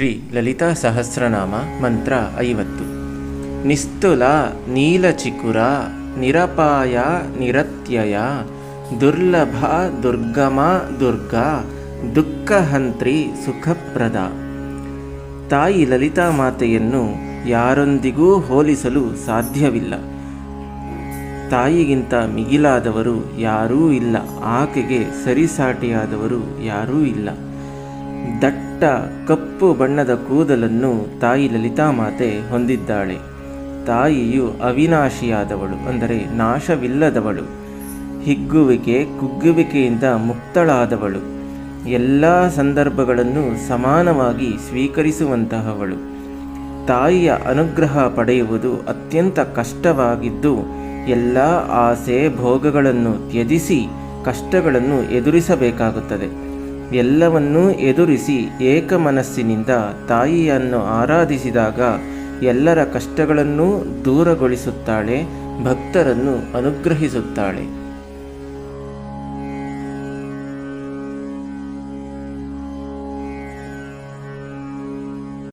ಶ್ರೀ ಲಲಿತಾ ಸಹಸ್ರನಾಮ ಮಂತ್ರ 50. ನಿಸ್ತುಲ ನೀಲಚಿಕುರ ನಿರಪಾಯ ನಿರತ್ಯಯ ದುರ್ಲಭ ದುರ್ಗಮ ದುರ್ಗಾ ದುಃಖಹಂತ್ರಿ ಸುಖಪ್ರದ. ತಾಯಿ ಲಲಿತಾ ಮಾತೆಯನ್ನು ಯಾರೊಂದಿಗೂ ಹೋಲಿಸಲು ಸಾಧ್ಯವಿಲ್ಲ. ತಾಯಿಗಿಂತ ಮಿಗಿಲಾದವರು ಯಾರೂ ಇಲ್ಲ. ಆಕೆಗೆ ಸರಿಸಾಟಿಯಾದವರು ಯಾರೂ ಇಲ್ಲ. ದಟ್ಟ ಕಪ್ಪು ಬಣ್ಣದ ಕೂದಲನ್ನು ತಾಯಿ ಲಲಿತಾ ಮಾತೆ ಹೊಂದಿದ್ದಾಳೆ. ತಾಯಿಯು ಅವಿನಾಶಿಯಾದವಳು, ಅಂದರೆ ನಾಶವಿಲ್ಲದವಳು. ಹಿಗ್ಗುವಿಕೆ ಕುಗ್ಗುವಿಕೆಯಿಂದ ಮುಕ್ತಳಾದವಳು. ಎಲ್ಲ ಸಂದರ್ಭಗಳನ್ನು ಸಮಾನವಾಗಿ ಸ್ವೀಕರಿಸುವಂತಹವಳು. ತಾಯಿಯ ಅನುಗ್ರಹ ಪಡೆಯುವುದು ಅತ್ಯಂತ ಕಷ್ಟವಾಗಿದ್ದು, ಎಲ್ಲ ಆಸೆ ಭೋಗಗಳನ್ನು ತ್ಯಜಿಸಿ ಕಷ್ಟಗಳನ್ನು ಎದುರಿಸಬೇಕಾಗುತ್ತದೆ. ಎಲ್ಲವನ್ನೂ ಎದುರಿಸಿ ಏಕಮನಸ್ಸಿನಿಂದ ತಾಯಿಯನ್ನು ಆರಾಧಿಸಿದಾಗ ಎಲ್ಲರ ಕಷ್ಟಗಳನ್ನೂ ದೂರಗೊಳಿಸುತ್ತಾಳೆ, ಭಕ್ತರನ್ನು ಅನುಗ್ರಹಿಸುತ್ತಾಳೆ.